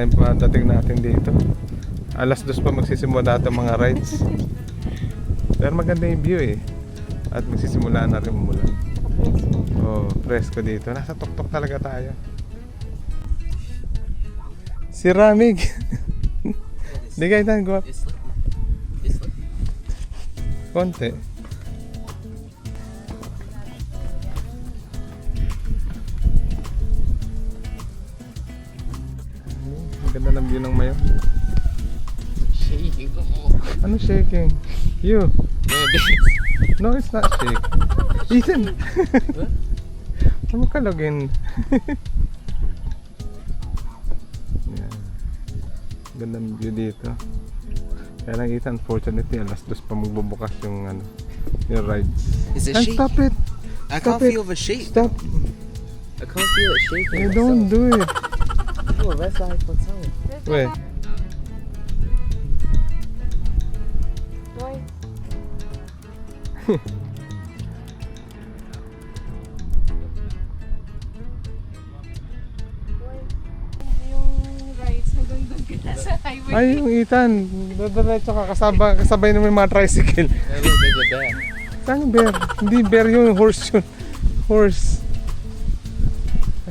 tayong padating natin dito. Alas 2 pa magsisimula itong mga rides. Pero maganda yung view eh. At magsisimula na rin umulan. Oh, presko dito. Nasa tuktok talaga tayo. Si Ramig. Di kayo tayo go up. Konti. Ganda ng view ng Mayo. Shaking. Ano shaking? You. No, it's not shake. Ethan. Ano ka login? Yeah. Ganda ng view dito. Kaya lang Ethan, unfortunately, alas 2 pa magbubukas yung ano, yung rides. Is it And shaking? stop it! I Stop can't it. feel the shake. Stop! I can't feel it shaking. Hey, don't do it! Oh, that's the iPhone 7. Wait. Boy. Yung rides hanggang doon ka na sa highway. Ay, yung Ethan, dadiretso ka, kasabay naman yung mga tricycle. Saan yung bear? Hindi bear yung horse yun. Horse.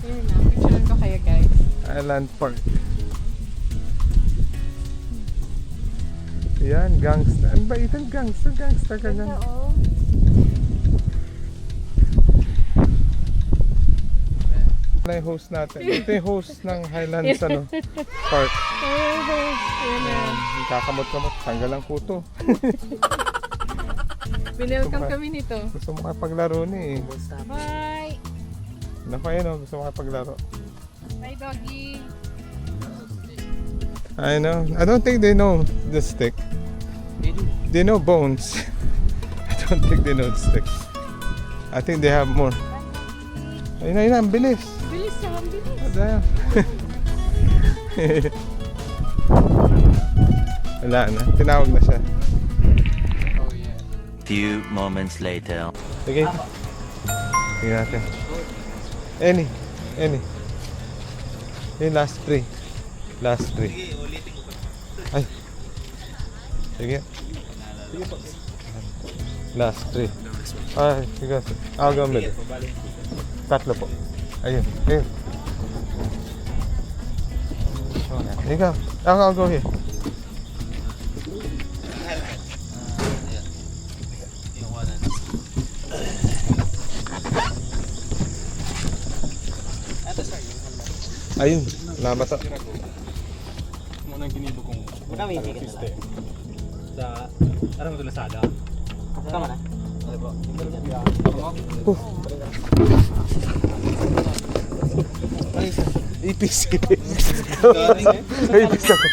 Ayun na, picturean ko kayo guys. Island Park. Yan, gangster. Ano ba Ethan? Gangster ka dyan. Oo. Ito yung host natin. Ito yung host ng Highlands ano, Park. Ayun na. Kakamot-kamot. Tanggal ang kuto. Binelcome kami nito. Gusto mo kapaglaro ni eh. Bye! Naku ayun o, gusto mo kapaglaro. Bye doggy! I know. I don't think they know the stick. They know bones. I don't think they know the stick. I think they have more. Ayun na, ang bilis. Bilis ka, ang bilis! Damn. Wala na, tinawag na siya. Few moments later. Sige. Sige natin. Any. Yung last three. Ay. Sige. Last three. Ay, sige. I'll go middle. Tatlo po. Ayun. Ikaw. I'll go here. Ayun, lama to. Muna ang ginibo kong artiste. Sa, alam mo ito Lazada? Tama na? Ipis. Ipis ako.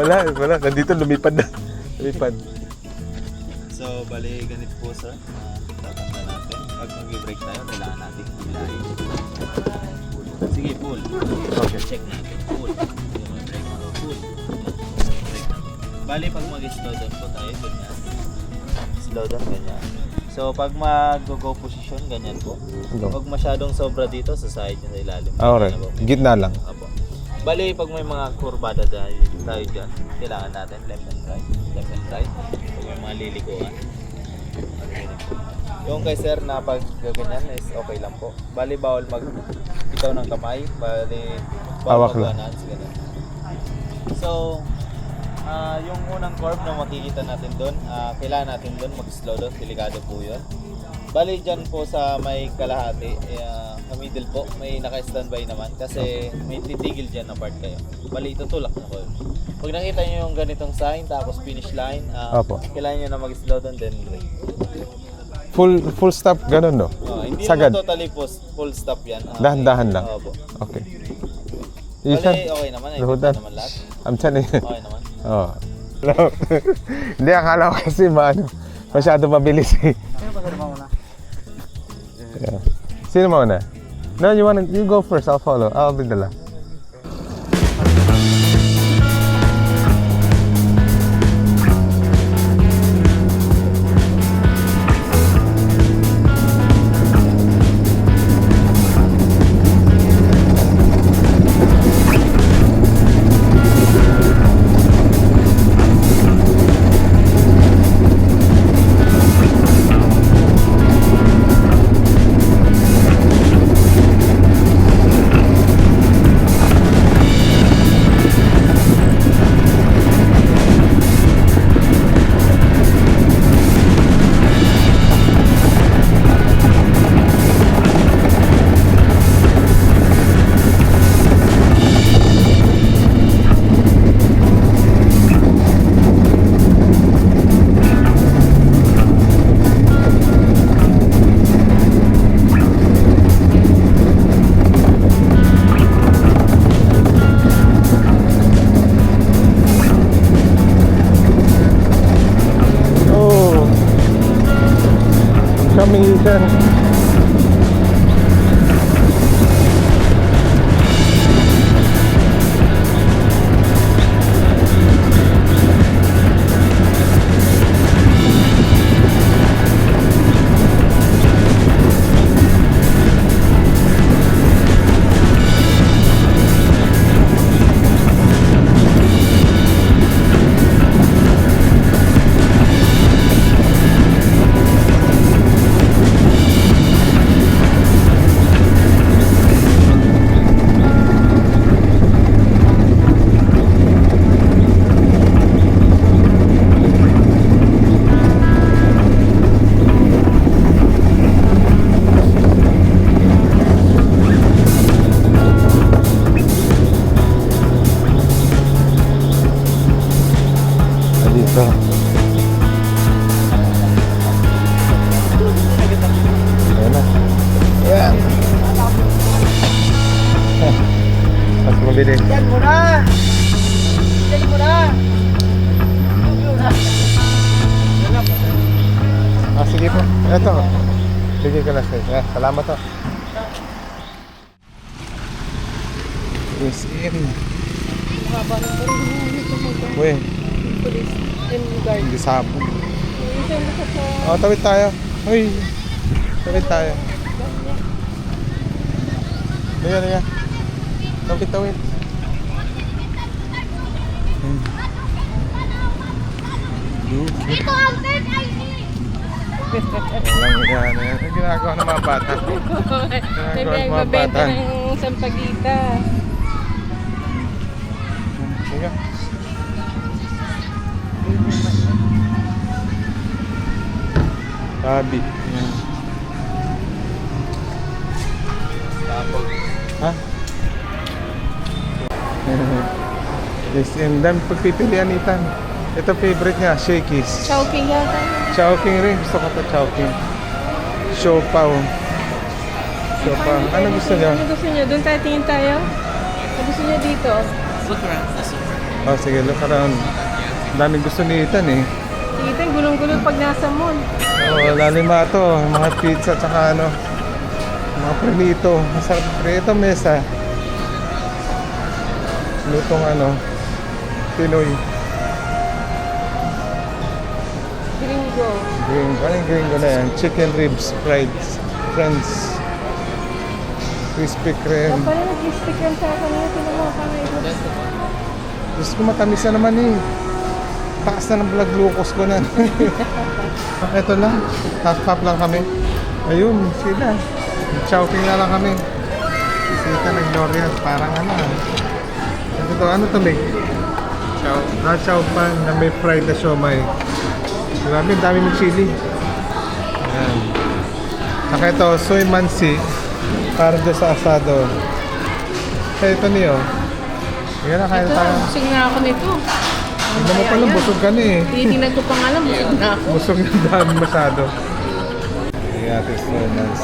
Wala. Nandito lumipad na. Lumipad. So, bali, ganito po sir. Tatanda natin. Pag mag-break tayo, kailangan natin hilahin. Sige, pull. Okay. Check natin. Pull. Break na. Pull. Break na. Bali, pag mag-slow down po tayo, ganyan. Slow down, ganyan. So, pag mag-go position, ganyan po. Go. Huwag masyadong sobra dito sa side niya sa ilalim. Alright. Gitna lang. Apo. Bali, pag may mga kurbada tayo dyan, kailangan natin left and right. Left and right. Pag may mga lilikuan. Yung kay sir na pag ganyan is okay lang po. Bali, bawal mag-bitaw ng kamay. Bali, bawal Hawak lang. mag-announce. Ganyan. So, yung unang curve na makikita natin doon, kailangan natin doon mag-slow down. Delikado po yun. Bali dyan po sa may kalahati, sa middle po, may naka-standby naman kasi may titigil dyan na part kayo. Bali, tutulak na po. Pag nakita nyo yung ganitong sign, tapos finish line, Opo. kailangan nyo na mag-slow down, then brake. Full stop, ganun no? Hindi Sagad. naman totally full stop yan. Dahan-dahan lang. Opo. Okay. Bali, Ethan, okay naman. Rodan. naman lahat. I'm telling you. Okay naman. Oh. Hindi, akala ko kasi masyado mabilis eh. Yeah. Sino mauna? No, you go first, I'll follow. I'll be the last. yan. Dito. Ayan na. Ayan. Mas mabili. Yan mo na! Yan mo na! Ah, sige po. Ito. Bigay ko na sa'yo. Ayan, salamat to. Yes, in. Haba ng parang ito mo ka. Uy, Police and guard. hindi sapo. Isang nasa sa... Oh, tawid tayo. Uy. Tawid tayo. Ayan, ayan. Tawid, tawid. Walang yan. Ang ginagawa ng mga bata. May mga magbenta bata. ng sampagita. Sige. Tabi. Yan. Ha? Yes, and then pagpipilian Ethan. Ito favorite niya, Shakey's. Chowking yata. Chowking rin. Gusto ko ito, Chowking. Siopaw. Siopaw. Ano gusto niyo? Ano gusto niyo? Doon tayo tingin tayo? Ano gusto niyo dito? Oh, sige, look around. Daming gusto ni Ethan eh. Kita, gulong-gulong pag nasa mall. Oh, lalimato, mga pizza tsaka ano, mga prenito. Masarap prenito mesa. Lutong ano, Pinoy. Gringo. Gringo. Anong gringo na yan? Chicken ribs, fried, friends. Crispy Ang creme. pala nag-stick yan sa akin na tinamukha kami. Diyos ko, matamis na naman eh. Taas na ng blood glucose ko na. Ito lang. Half lang kami. Ayun, sila. Chowking na lang kami. Sita nag-L'Oreal. Parang ano. Ito to, ano to, Meg? Chow. Chow pan na may fried na siomay. Grabe, ang dami ng chili. Ayan. Saka ito, soy mansi. Para dyan sa asado. Kaya ito niyo. Yan na, kaya Ito, tayo. busog na ako nito. Hindi mo pala, busog ka na eh. Tinitingnan ko pa nga lang, busog na ako. Busog na dami masyado. Sige, ate Snowmans.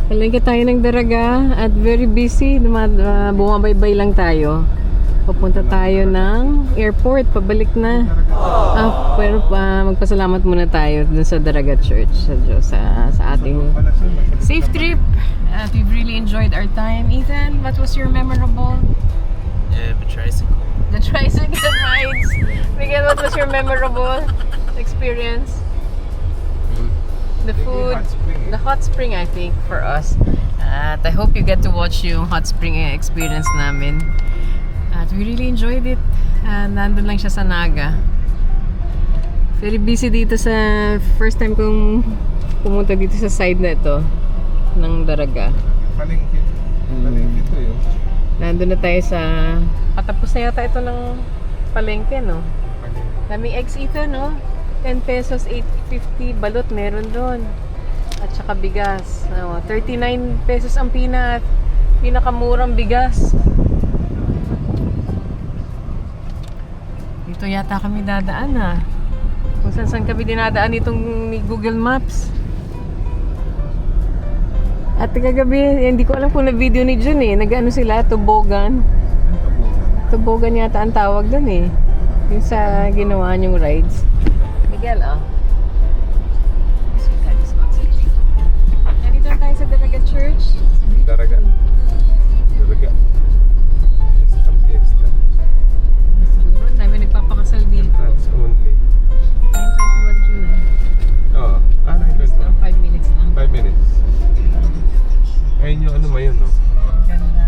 Palengke tayo ng Daraga at very busy. Bumabaybay lang tayo. Papunta tayo ng airport. Pabalik na. Pero magpasalamat muna tayo dun sa Daraga Church sa Diyos sa ating safe trip. At we've really enjoyed our time. Ethan, what was your memorable? The tricycle. The tricycle rides. Miguel, what was your memorable experience? The food, the hot spring, I think, for us. At I hope you get to watch yung hot spring experience namin. At we really enjoyed it. Nandun lang siya sa Naga. Very busy dito sa first time kong pumunta dito sa side na ito ng Daraga. Palengke. Palengke ito yun. Nandun na tayo sa patapos na yata ito ng palengke, no? Daming eggs ito, no? 10 pesos, 8.50 balot meron doon. At saka bigas. 39 pesos ang pinakamurang bigas. Dito yata kami dadaan, ha? Kung saan kami dinadaan itong ni Google Maps. At kagabi, hindi ko alam kung na-video ni Jun eh. Nag-ano sila, tubogan. Tubogan yata ang tawag dun eh. Yung sa ginawa niyong rides. Miguel, ah. Nandito na tayo sa Dalaga Church. Daraga. Daraga. Fiesta. Siguro, dami nagpapakasal dito. Entrance only. 9:21 June. Oo. Ah, Just 9:21. lang 5 minutes lang. 5 minutes. Ayun yung ano mo yun, no? Ganda.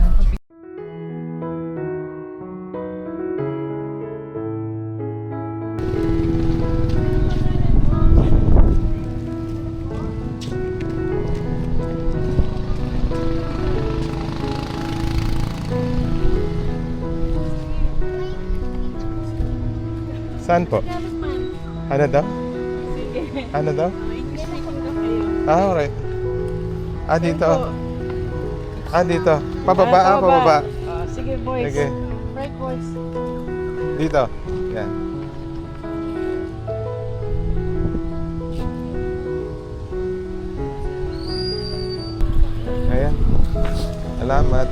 Saan po? Ano daw? Ano daw? Ah, alright. Ah, dito. Ah, dito. Pababa, pababa. Sige, boys. Sige. Right, boys. Dito. Yan. Ayan. Salamat.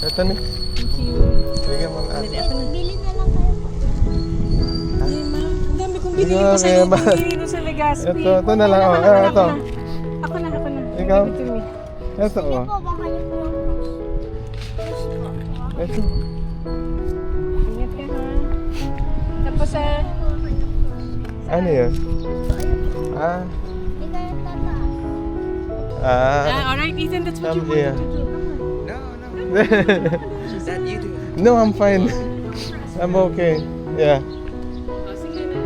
Ito ni. Thank you. Sige mo na. Bili na lang kayo. Ay, ma. Ang dami kong Sige, binili pa sa okay, ma. binili sa Legazpi. Ito na lang. Oh, ito. Ako na. Ikaw? Give it to me. Ito, oh. Po, baka niyo po lang. Ito. Ingat ka ha. Tapos Ano yun? Ah. Hindi kayo tataas. alright Ethan, that's what you Come here. wanted to do. No, I'm fine. I'm okay. Yeah. Oh, sige na.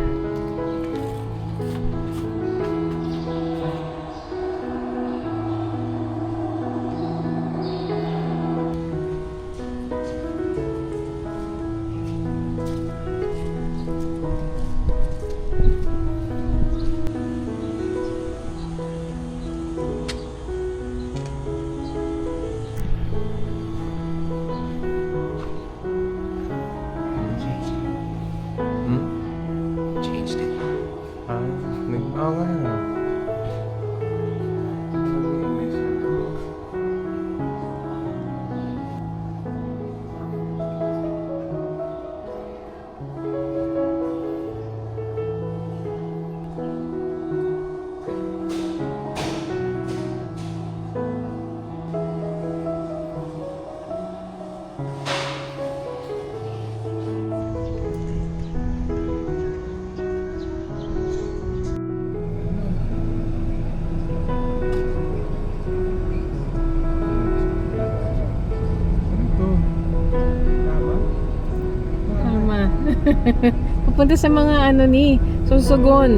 Hmm? Ah, oo nga. Ito. Tama? Tama. Pupunta sa mga ano ni Susugon.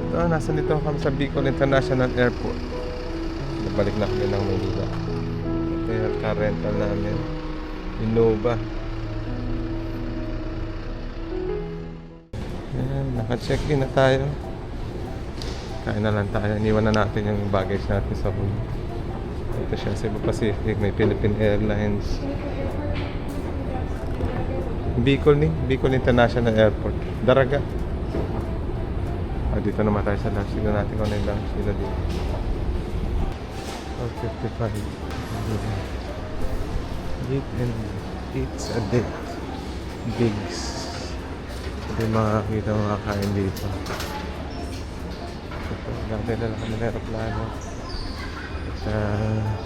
Ito, nasa dito kami sa Bicol International Airport. Nabalik na kami ng Manila. Ito yung car rental namin. Innova. Ayan, naka-check-in na tayo. Kain na lang tayo. Iniwan na natin yung baggage natin sa room. Ito siya, Cebu Pacific. May Philippine Airlines. Bicol International Airport. Daraga. Ah, dito naman tayo sa lunch. Tignan natin kung ano yung lunch nila dito. 4:55. Eat and eats a date. Bigs. Ito yung makakita mga kain dito. Ito, dati na lang kami ng aeroplano. At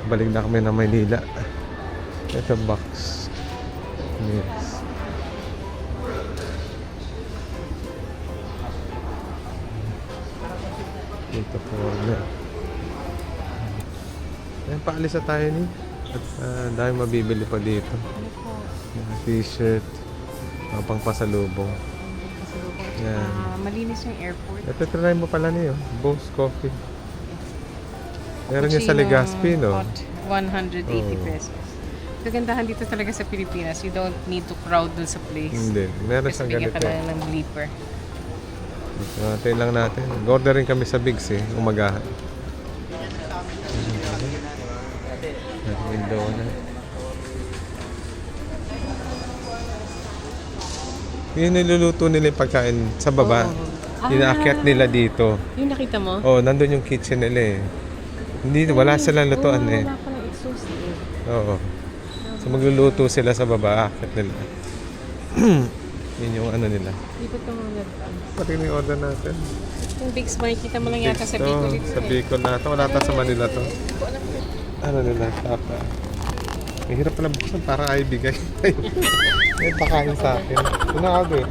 balik na kami ng Maynila. Ito box. Yes. Dito corner. Ayan, paalis na tayo ni. At dahil mabibili pa dito. Mga t-shirt. Mga pangpasalubong. Yan. Malinis yung airport. Ito try mo pala niyo. Boss Coffee. Meron niya sa Cappuccino Legazpi, no? hot, 180 Oo. pesos. Kagandahan dito talaga sa Pilipinas. You don't need to crowd dun sa place. Hindi. Meron Kasi siyang bigyan ka ganito. lang ng bleeper. Tayo lang natin. Order rin kami sa Bigs eh. Umagahan. Yung donut. Yun niluluto nila yung pagkain sa baba. Oo. Inaakyat nila dito. Yung nakita mo? Oh, nandun yung kitchen nila eh. Hindi, wala silang lutuan eh. Wala palang exhaust eh. Oo. So magluluto sila sa baba, aakyat nila. Yun yung ano nila. Dito ito mga nagpang. Pati yung order natin. Yung Big Smile, kita mo lang yata sa Ito, Bicol. sa Bicol na ito. Wala ta sa Manila to. Ano nila? Tapa. Ang hirap pala buksan para ay bigay. May pakain sa akin. Ito na ako eh.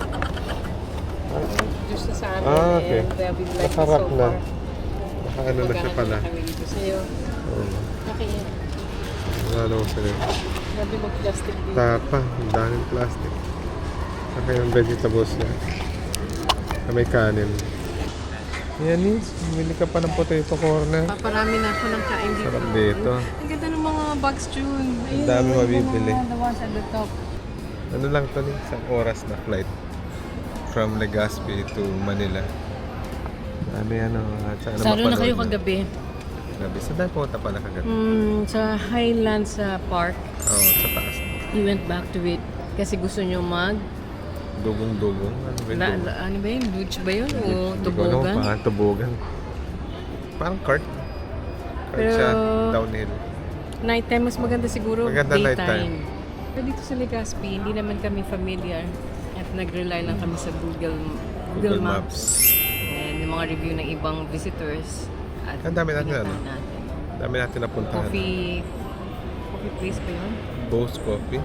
Just sa amin. Okay. And they'll be like Masarap so na. far. Baka ano na siya pala. Kami dito sa'yo. Oo. Okay. Wala ko sila. Grabe mag-plastic dito. Tapa. Ang daming plastic. Saka yung vegetables niya. Na may kanin. Yan eh. Bumili ka pa ng potato corner. Paparami na ako ng kain dito. Sarap dito. Ang ganda ng mga bugs, June. Ang dami mabibili. The ones at the top. Ano lang to ni? Isang oras na flight. From Legazpi to Manila. Ano yan o? Saan Saan na kayo mapanood kagabi? Gabi. Saan tayo pumunta pala kagabi? Sa Highlands Park. Oo, sa taas. We went back to it kasi gusto nyo mag... Dugong-dugong. Ano ba yung dugong? ano ba yun? Luge ba yun? O Hindi ko alam kung tubugan? paano tubugan. Parang cart. Cart Pero- siya. Downhill. Nighttime, mas maganda siguro Maganda daytime. nighttime. Pero dito sa Legazpi, hindi naman kami familiar at nag-rely lang kami sa Google Maps. And yung mga review ng ibang visitors. At Ang dami natin, pinuntahan ano? natin. Dami natin napuntahan. Coffee place pa yun? Bose Coffee.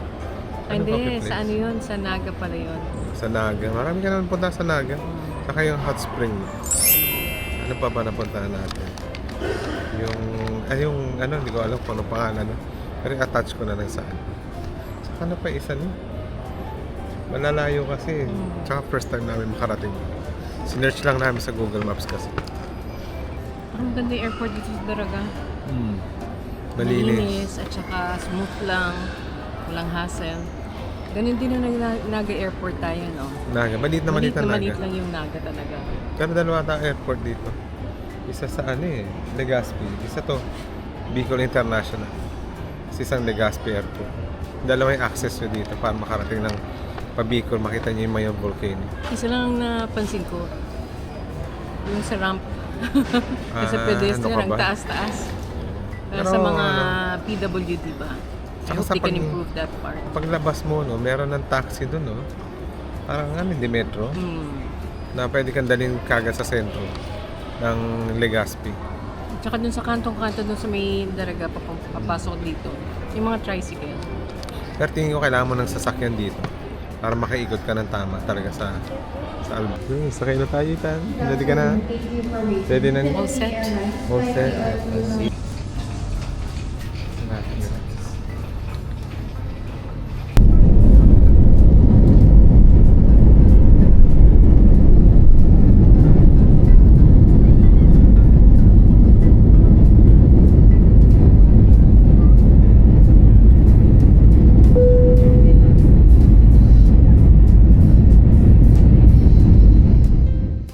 Ay, Ano coffee hindi, place? sa ano yun? Sa Naga pala yun. Sa Naga. Marami ka naman punta sa Naga. Saka yung hot spring. Ano pa ba napuntahan natin? Yung ano, hindi ko alam kung ano pangalan. No? Pero attach ko na lang saan. Saka ano pa isa niyo? Malalayo kasi. Tsaka first time namin makarating. Sinearch lang namin sa Google Maps kasi. Ang ganda yung airport dito sa Daraga. Malinis. At saka smooth lang. Walang hassle. Ganun din ang Naga Airport tayo, no? Naga. Maliit na Maliit Naga. lang yung Naga talaga. Pero dalawa tayong airport dito. Isa sa ano eh, Legazpi. Isa to, Bicol International. Isang Legazpi Airport. Dalawa yung access nyo dito para makarating ng pa-Bicol, makita nyo yung Mayon Volcano. Isa lang napansin ko, yung sa ramp. Kasi pedestrian, ano ka ang ba? taas-taas. Para Pero sa mga ano, PWD ba? I Saka hope sa they can pag- improve that part. Paglabas mo, no, meron ng taxi dun, no? Parang ano, hindi metro. Na pwede kang dalhin kagad sa sentro ng Legazpi. Tsaka dun sa kantong-kanto, dun sa may Daraga, papasok dito. Yung mga tricycle. Pero tingin ko kailangan mo ng sasakyan dito para makaikot ka ng tama talaga sa Alba. Sakay na tayo, Tan. Ready ka na? Ready na? All set. All set.